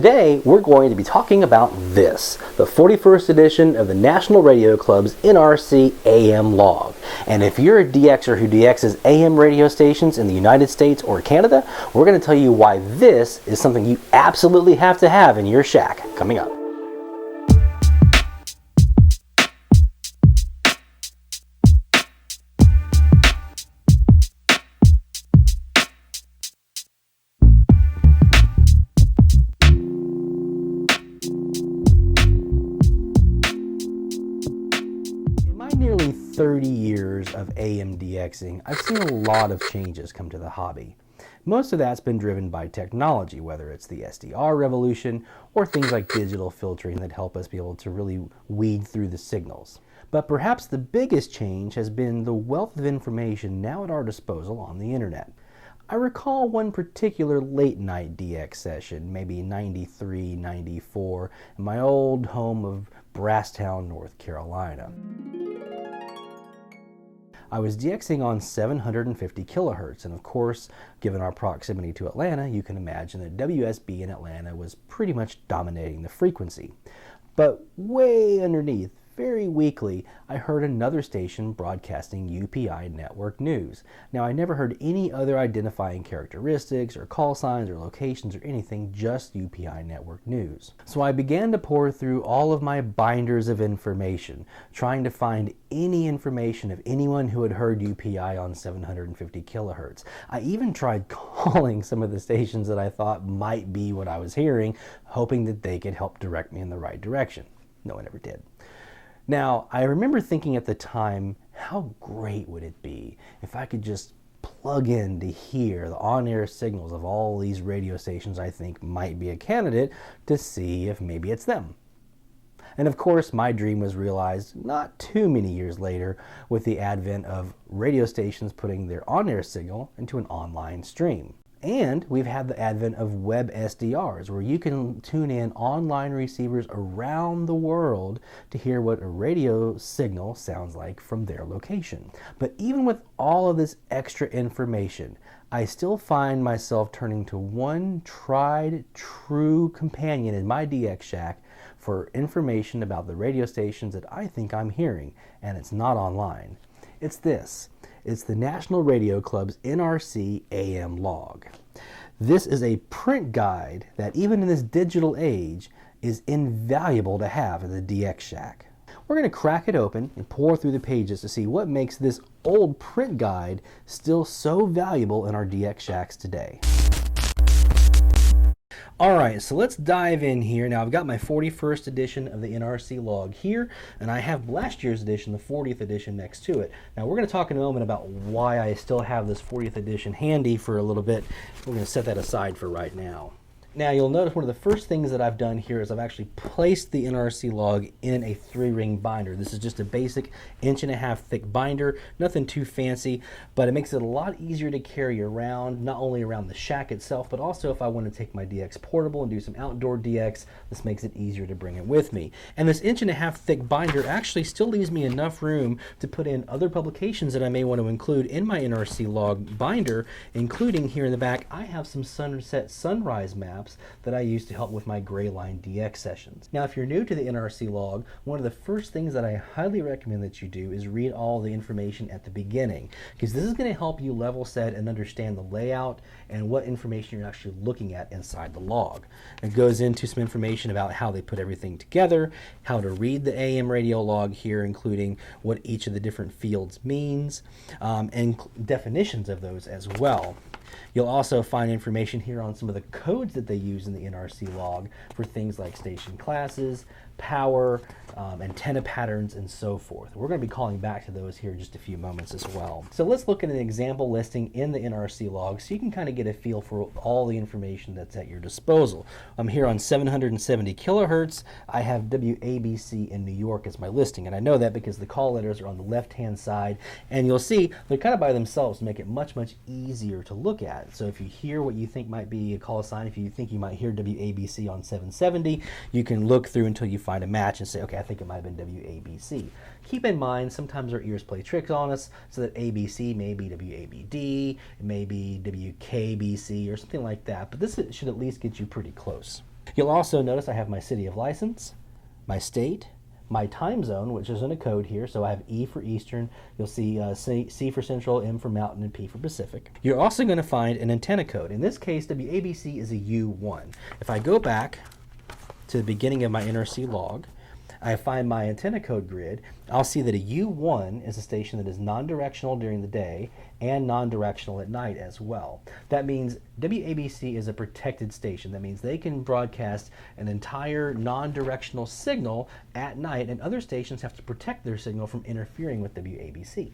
today we're going to be talking about this, the 41st edition of the National Radio Club's NRC AM Log. And if you're a DXer who DXs AM radio stations in the United States or Canada, we're going to tell you why this is something you absolutely have to have in your shack, coming up. Nearly 30 years of AM DXing, I've seen a lot of changes come to the hobby. Most of that's been driven by technology, whether it's the SDR revolution or things like digital filtering that help us be able to really weed through the signals. But perhaps the biggest change has been the wealth of information now at our disposal on the internet. I recall one particular late night DX session, maybe 93, 94, in my old home of Brasstown, North Carolina. I was DXing on 750 kilohertz, and of course, given our proximity to Atlanta, you can imagine that WSB in Atlanta was pretty much dominating the frequency. But way underneath, very weakly, I heard another station broadcasting UPI network news. Now, I never heard any other identifying characteristics or call signs or locations or anything, just UPI network news. So I began to pour through all of my binders of information, trying to find any information of anyone who had heard UPI on 750 kilohertz. I even tried calling some of the stations that I thought might be what I was hearing, hoping that they could help direct me in the right direction. No one ever did. Now, I remember thinking at the time, how great would it be if I could just plug in to hear the on-air signals of all these radio stations I think might be a candidate to see if maybe it's them. And of course, my dream was realized not too many years later with the advent of radio stations putting their on-air signal into an online stream. And we've had the advent of web SDRs, where you can tune in online receivers around the world to hear what a radio signal sounds like from their location. But even with all of this extra information, I still find myself turning to one tried, true companion in my DX shack for information about the radio stations that I think I'm hearing, and it's not online. It's this. It's the National Radio Club's NRC AM Log. This is a print guide that even in this digital age is invaluable to have in the DX shack. We're going to crack it open and pour through the pages to see what makes this old print guide still so valuable in our DX shacks today. Alright, so let's dive in here. Now I've got my 41st edition of the NRC Log here, and I have last year's edition, the 40th edition, next to it. Now we're going to talk in a moment about why I still have this 40th edition handy for a little bit. We're going to set that aside for right now. Now you'll notice one of the first things that I've done here is I've actually placed the NRC Log in a 3-ring binder. This is just a basic 1.5 inch thick binder, nothing too fancy, but it makes it a lot easier to carry around, not only around the shack itself, but also if I want to take my DX portable and do some outdoor DX, this makes it easier to bring it with me. And this 1.5 inch thick binder actually still leaves me enough room to put in other publications that I may want to include in my NRC Log binder, including here in the back, I have some sunset sunrise maps that I use to help with my gray line DX sessions. Now, if you're new to the NRC Log, one of the first things that I highly recommend that you do is read all the information at the beginning, because this is going to help you level set and understand the layout and what information you're actually looking at inside the log. It goes into some information about how they put everything together, how to read the AM radio log here, including what each of the different fields means, and definitions of those as well. You'll also find information here on some of the codes that they use in the NRC Log for things like station classes, power, antenna patterns, and so forth. We're going to be calling back to those here in just a few moments as well. So let's look at an example listing in the NRC Log so you can kind of get a feel for all the information that's at your disposal. I'm here on 770 kilohertz. I have WABC in New York as my listing, and I know that because the call letters are on the left-hand side, and you'll see they're kind of by themselves to make it much, much easier to look at. So if you hear what you think might be a call sign, if you think you might hear WABC on 770, you can look through until you find a match and say, okay, I think it might have been WABC. Keep in mind, sometimes our ears play tricks on us, so that ABC may be WABD, it may be WKBC or something like that, but this should at least get you pretty close. You'll also notice I have my city of license, my state, my time zone, which is in a code here, so I have E for Eastern, you'll see C for Central, M for Mountain, and P for Pacific. You're also going to find an antenna code. In this case, WABC is a U1. If I go back to the beginning of my NRC log, I find my antenna code grid, I'll see that a U1 is a station that is non-directional during the day and non-directional at night as well. That means WABC is a protected station. That means they can broadcast an entire non-directional signal at night, and other stations have to protect their signal from interfering with WABC.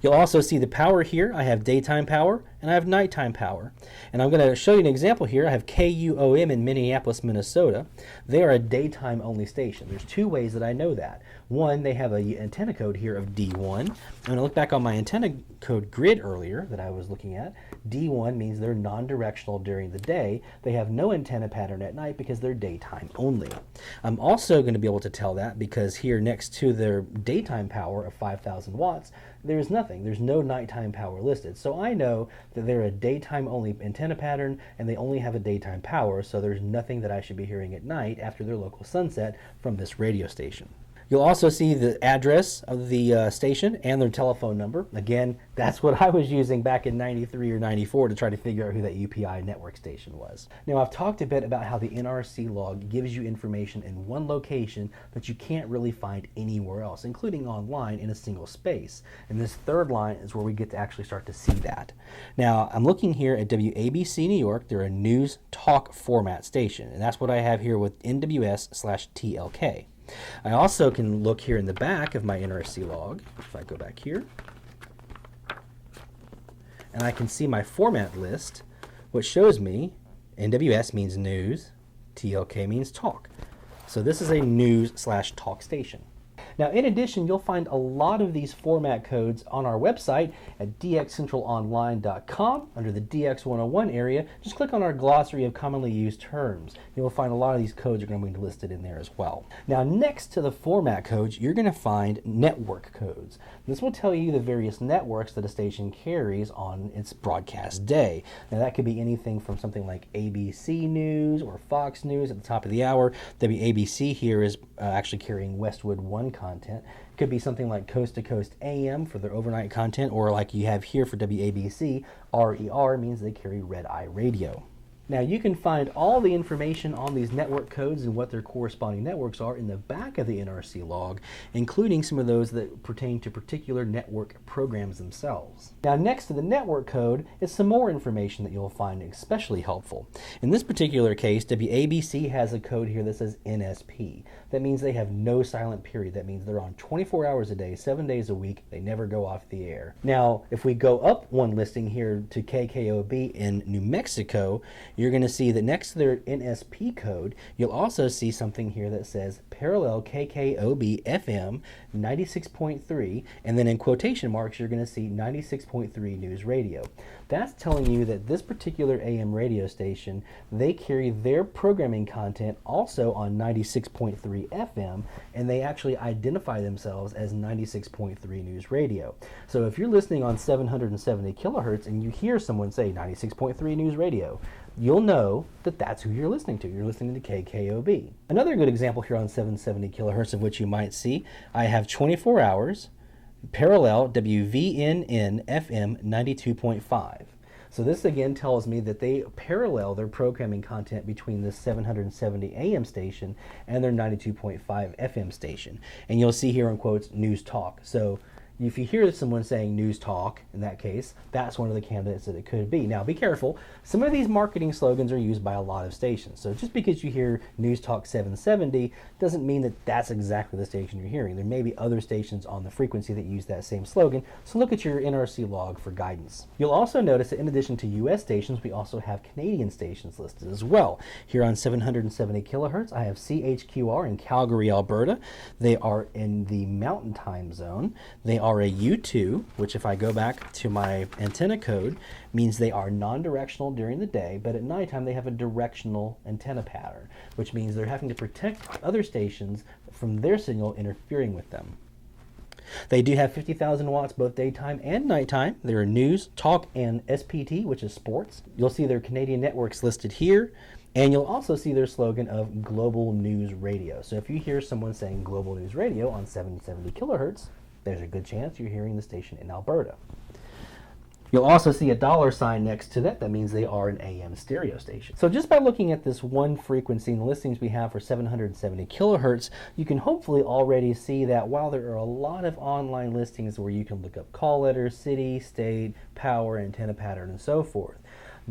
You'll also see the power here. I have daytime power and I have nighttime power. And I'm going to show you an example here. I have KUOM in Minneapolis, Minnesota. They are a daytime only station. There's two ways that I know that. One, they have an antenna code here of D1. I'm going to look back on my antenna code grid earlier that I was looking at. D1 means they're non-directional during the day. They have no antenna pattern at night because they're daytime only. I'm also going to be able to tell that because here next to their daytime power of 5,000 watts, there's nothing. There's no nighttime power listed. So I know that they're a daytime only antenna pattern and they only have a daytime power, so there's nothing that I should be hearing at night after their local sunset from this radio station. You'll also see the address of the station and their telephone number. Again, that's what I was using back in 93 or 94 to try to figure out who that UPI network station was. Now, I've talked a bit about how the NRC log gives you information in one location that you can't really find anywhere else, including online in a single space. And this third line is where we get to actually start to see that. Now, I'm looking here at WABC New York. They're a news talk format station, and that's what I have here with NWS/TLK. I also can look here in the back of my NRC log, if I go back here, and I can see my format list, which shows me NWS means news, TLK means talk. So this is a news/talk station. Now, in addition, you'll find a lot of these format codes on our website at dxcentralonline.com. Under the DX 101 area, just click on our glossary of commonly used terms. You'll find a lot of these codes are going to be listed in there as well. Now, next to the format codes, you're going to find network codes. This will tell you the various networks that a station carries on its broadcast day. Now, that could be anything from something like ABC News or Fox News at the top of the hour. WABC here is actually carrying Westwood 1 content. It could be something like Coast to Coast AM for their overnight content, or like you have here for WABC, RER means they carry Red Eye Radio. Now, you can find all the information on these network codes and what their corresponding networks are in the back of the NRC log, including some of those that pertain to particular network programs themselves. Now, next to the network code is some more information that you'll find especially helpful. In this particular case, WABC has a code here that says NSP. That means they have no silent period. That means they're on 24 hours a day, 7 days a week. They never go off the air. Now, if we go up one listing here to KKOB in New Mexico, you're going to see that next to their NSP code, you'll also see something here that says parallel KKOB FM 96.3, and then in quotation marks, you're going to see 96.3 News Radio. That's telling you that this particular AM radio station, they carry their programming content also on 96.3 FM, and they actually identify themselves as 96.3 News Radio. So if you're listening on 770 kilohertz and you hear someone say 96.3 News Radio, you'll know that that's who you're listening to. You're listening to KKOB. Another good example here on 770 kilohertz of which you might see, I have 24 hours, parallel WVNN FM 92.5. So this again tells me that they parallel their programming content between this 770 AM station and their 92.5 FM station. And you'll see here in quotes, news talk. So if you hear someone saying news talk, in that case, that's one of the candidates that it could be. Now, be careful. Some of these marketing slogans are used by a lot of stations. So just because you hear News Talk 770 doesn't mean that that's exactly the station you're hearing. There may be other stations on the frequency that use that same slogan. So look at your NRC log for guidance. You'll also notice that in addition to US stations, we also have Canadian stations listed as well. Here on 770 kilohertz, I have CHQR in Calgary, Alberta. They are in the Mountain Time Zone. They are a U2, which if I go back to my antenna code, means they are non-directional during the day, but at nighttime they have a directional antenna pattern, which means they're having to protect other stations from their signal interfering with them. They do have 50,000 watts both daytime and nighttime. They're news, talk, and SPT, which is sports. You'll see their Canadian networks listed here. And you'll also see their slogan of Global News Radio. So if you hear someone saying Global News Radio on 770 kilohertz, there's a good chance you're hearing the station in Alberta. You'll also see a $sign next to that. That means they are an AM stereo station. So just by looking at this one frequency and the listings we have for 770 kilohertz, you can hopefully already see that while there are a lot of online listings where you can look up call letters, city, state, power, antenna pattern, and so forth,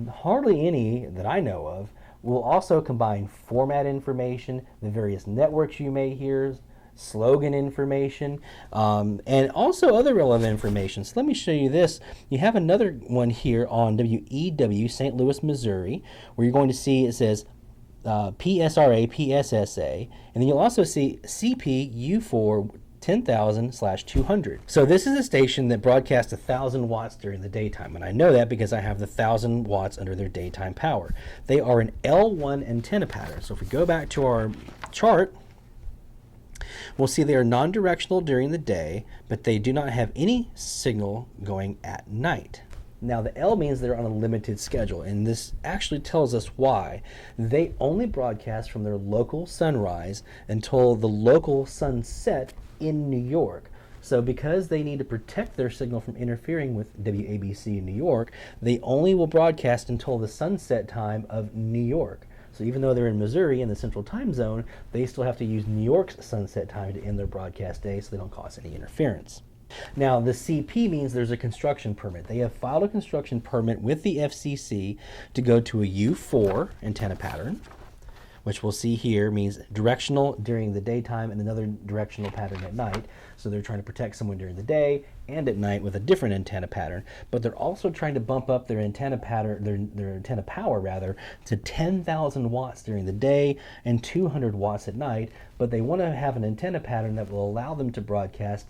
hardly any that I know of will also combine format information, the various networks you may hear, slogan information, and also other relevant information. So let me show you this. You have another one here on WEW, St. Louis, Missouri, where you're going to see it says PSRA, PSSA, and then you'll also see CP U4 10,000/200. So this is a station that broadcasts 1,000 watts during the daytime, and I know that because I have the 1,000 watts under their daytime power. They are an L1 antenna pattern. So if we go back to our chart, we'll see they are non-directional during the day, but they do not have any signal going at night. Now the L means they're on a limited schedule, and this actually tells us why. They only broadcast from their local sunrise until the local sunset in New York. So because they need to protect their signal from interfering with WABC in New York, they only will broadcast until the sunset time of New York. So even though they're in Missouri in the central time zone, they still have to use New York's sunset time to end their broadcast day so they don't cause any interference. Now the CP means there's a construction permit. They have filed a construction permit with the FCC to go to a U4 antenna pattern, which we'll see here means directional during the daytime and another directional pattern at night. So they're trying to protect someone during the day and at night with a different antenna pattern, but they're also trying to bump up their antenna pattern, their antenna power rather, to 10,000 watts during the day and 200 watts at night, but they want to have an antenna pattern that will allow them to broadcast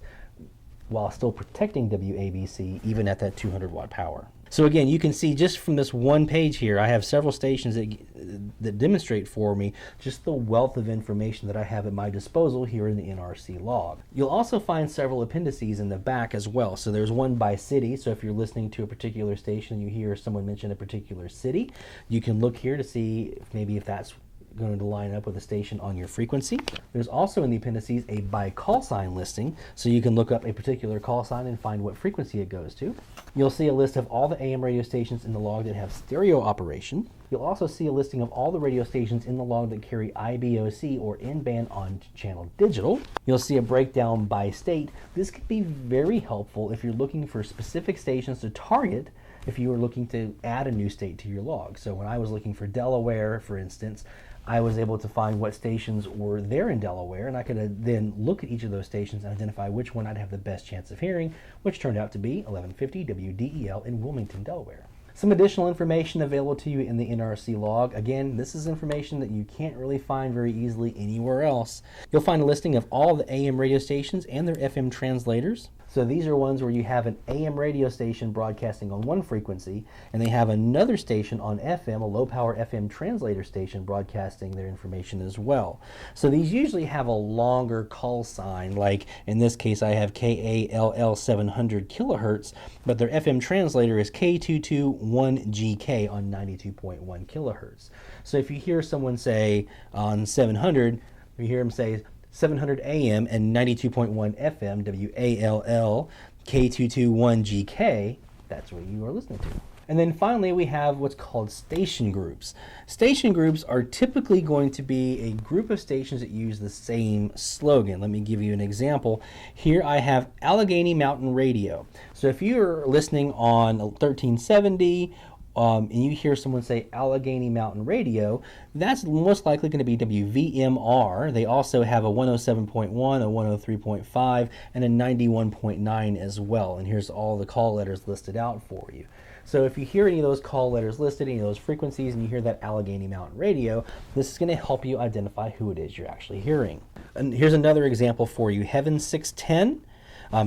while still protecting WABC even at that 200 watt power. So again, you can see just from this one page here, I have several stations that demonstrate for me just the wealth of information that I have at my disposal here in the NRC log. You'll also find several appendices in the back as well. So there's one by city. So if you're listening to a particular station and you hear someone mention a particular city, you can look here to see if that's going to line up with a station on your frequency. There's also in the appendices a by call sign listing, so you can look up a particular call sign and find what frequency it goes to. You'll see a list of all the AM radio stations in the log that have stereo operation. You'll also see a listing of all the radio stations in the log that carry IBOC or in-band on-channel digital. You'll see a breakdown by state. This could be very helpful if you're looking for specific stations to target if you were looking to add a new state to your log. So when I was looking for Delaware, for instance, I was able to find what stations were there in Delaware, and I could then look at each of those stations and identify which one I'd have the best chance of hearing, which turned out to be 1150 WDEL in Wilmington, Delaware. Some additional information available to you in the NRC log. Again, this is information that you can't really find very easily anywhere else. You'll find a listing of all the AM radio stations and their FM translators. So these are ones where you have an AM radio station broadcasting on one frequency, and they have another station on FM, a low-power FM translator station, broadcasting their information as well. So these usually have a longer call sign, like in this case I have KALL 700 kilohertz, but their FM translator is K221GK on 92.1 kilohertz. So if you hear someone say on 700, you hear them say 700 AM and 92.1 FM, WALL, K221GK, that's what you are listening to. And then finally, we have what's called station groups. Station groups are typically going to be a group of stations that use the same slogan. Let me give you an example. Here I have Allegheny Mountain Radio. So if you're listening on 1370, and you hear someone say Allegheny Mountain Radio, that's most likely going to be WVMR. They also have a 107.1, a 103.5, and a 91.9 as well. And here's all the call letters listed out for you. So if you hear any of those call letters listed, any of those frequencies, and you hear that Allegheny Mountain Radio, this is going to help you identify who it is you're actually hearing. And here's another example for you. Heaven 610.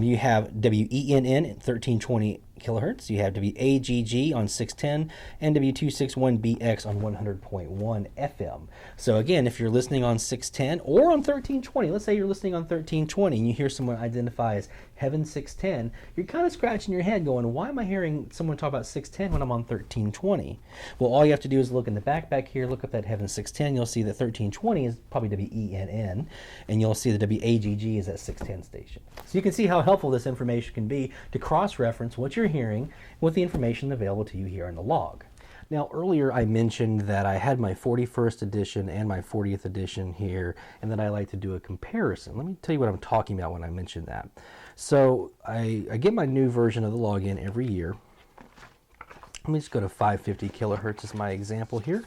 You have WENN at 1320 kilohertz. You have WAGG on 610 and W261BX on 100.1 FM. So again, if you're listening on 610 or on 1320, let's say you're listening on 1320 and you hear someone identify as Heaven 610, you're kind of scratching your head going, why am I hearing someone talk about 610 when I'm on 1320? Well, all you have to do is look in the back here, look up that Heaven 610, you'll see that 1320 is probably WENN, and you'll see the WAGG is that 610 station. So you can see how helpful this information can be to cross-reference what you're hearing with the information available to you here in the log. Now, earlier I mentioned that I had my 41st edition and my 40th edition here, and that I like to do a comparison. Let me tell you what I'm talking about when I mention that. So I get my new version of the login every year. Let me just go to 550 kilohertz as my example here.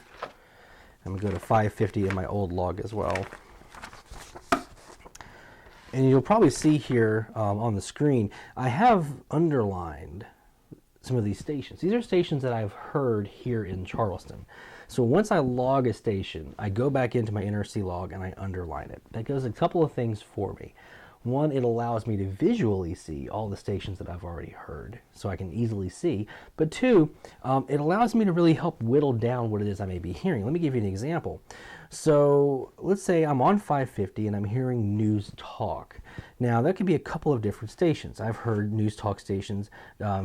I'm going to go to 550 in my old log as well. And you'll probably see here on the screen, I have underlined some of these stations. These are stations that I've heard here in Charleston. So once I log a station, I go back into my NRC log and I underline it. That does a couple of things for me. One, it allows me to visually see all the stations that I've already heard, so I can easily see. But two, it allows me to really help whittle down what it is I may be hearing. Let me give you an example. So let's say I'm on 550 and I'm hearing news talk. Now that could be a couple of different stations. I've heard news talk stations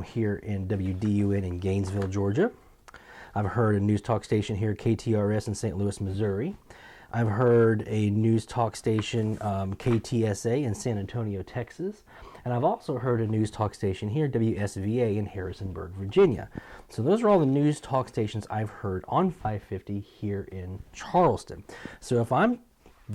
here in WDUN in Gainesville, Georgia. I've heard a news talk station here, KTRS in St. Louis, Missouri. I've heard a news talk station, KTSA in San Antonio, Texas. And I've also heard a news talk station here, WSVA in Harrisonburg, Virginia. So those are all the news talk stations I've heard on 550 here in Charleston. So if I'm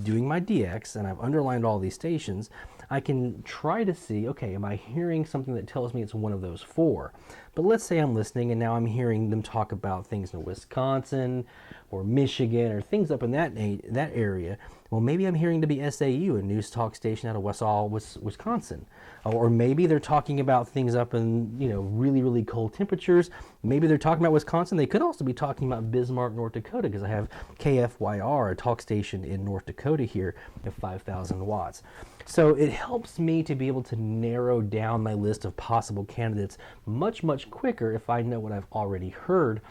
doing my DX and I've underlined all these stations, I can try to see, okay, am I hearing something that tells me it's one of those four? But let's say I'm listening and now I'm hearing them talk about things in Wisconsin or Michigan or things up in that area. Well, maybe I'm hearing WSAU, a news talk station out of Westall, Wisconsin. Or maybe they're talking about things up in, really, really cold temperatures. Maybe they're talking about Wisconsin. They could also be talking about Bismarck, North Dakota, because I have KFYR, a talk station in North Dakota here at 5,000 watts. So it helps me to be able to narrow down my list of possible candidates much, much quicker if I know what I've already heard,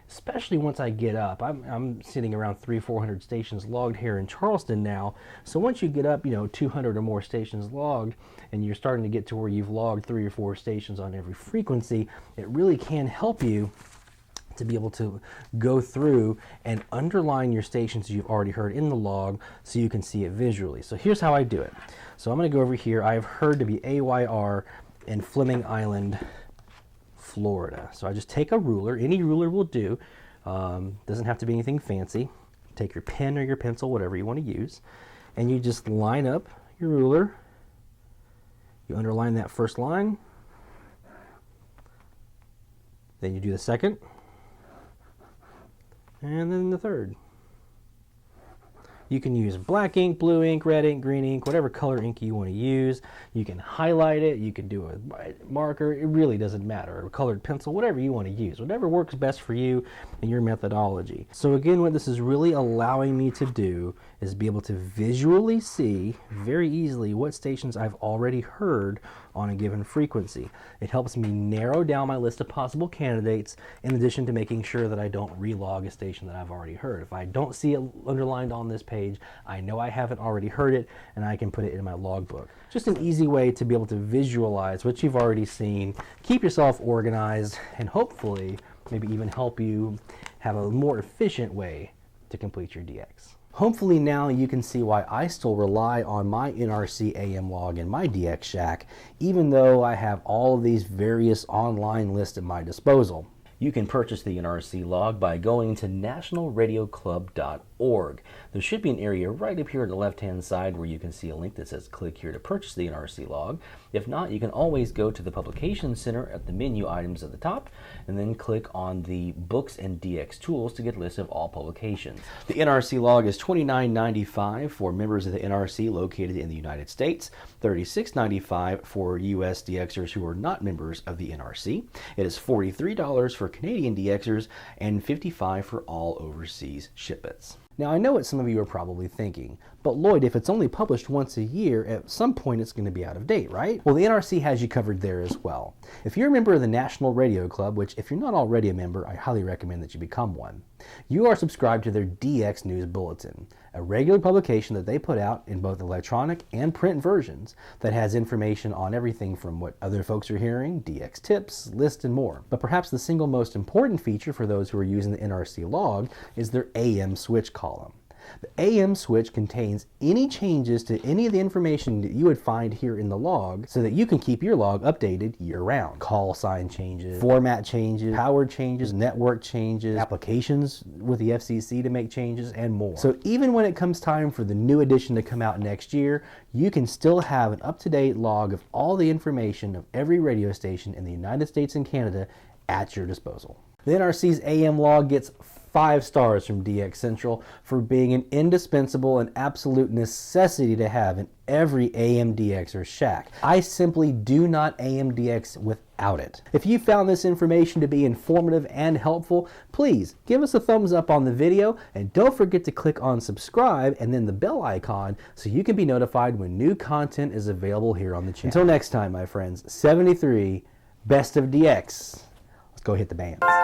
especially once I get up. I'm sitting around 300-400 stations logged here in Charleston now. So once you get up, 200 or more stations logged, and you're starting to get to where you've logged 3 or 4 stations on every frequency, it really can help you to be able to go through and underline your stations you've already heard in the log so you can see it visually. So here's how I do it. So I'm going to go over here. I've heard to be AYR in Fleming Island, Florida. So I just take a ruler. Any ruler will do. Doesn't have to be anything fancy. Take your pen or your pencil, whatever you want to use, and you just line up your ruler. You underline that first line. Then you do the second. And then the third. You can use black ink, blue ink, red ink, green ink, whatever color ink you want to use. You can highlight it, you can do a marker, it really doesn't matter, or a colored pencil, whatever you want to use, whatever works best for you and your methodology. So again, what this is really allowing me to do is be able to visually see very easily what stations I've already heard on a given frequency. It helps me narrow down my list of possible candidates in addition to making sure that I don't relog a station that I've already heard. If I don't see it underlined on this page, I know I haven't already heard it and I can put it in my logbook. Just an easy way to be able to visualize what you've already seen, keep yourself organized, and hopefully maybe even help you have a more efficient way to complete your DX. Hopefully now you can see why I still rely on my NRC AM log and my DX Shack, even though I have all of these various online lists at my disposal. You can purchase the NRC log by going to nationalradioclub.org. There should be an area right up here on the left-hand side where you can see a link that says click here to purchase the NRC log. If not, you can always go to the Publication Center at the menu items at the top and then click on the Books and DX Tools to get a list of all publications. The NRC log is $29.95 for members of the NRC located in the United States, $36.95 for US DXers who are not members of the NRC. It is $43 for Canadian DXers and $55 for all overseas shipments. Now I know what some of you are probably thinking, But Lloyd, if it's only published once a year, at some point it's going to be out of date, right? Well, the NRC has you covered there as well. If you're a member of the National Radio Club, which if you're not already a member, I highly recommend that you become one, you are subscribed to their DX News Bulletin, a regular publication that they put out in both electronic and print versions that has information on everything from what other folks are hearing, DX tips, lists, and more. But perhaps the single most important feature for those who are using the NRC log is their AM switch column. The AM switch contains any changes to any of the information that you would find here in the log so that you can keep your log updated year-round. Call sign changes, format changes, power changes, network changes, applications with the FCC to make changes, and more. So even when it comes time for the new edition to come out next year, you can still have an up-to-date log of all the information of every radio station in the United States and Canada at your disposal. The NRC's AM log gets 5 stars from DX Central for being an indispensable and absolute necessity to have in every AM DXer shack. I simply do not AM DX without it. If you found this information to be informative and helpful, please give us a thumbs up on the video and don't forget to click on subscribe and then the bell icon so you can be notified when new content is available here on the channel. Until next time, my friends, 73, best of DX. Let's go hit the bands.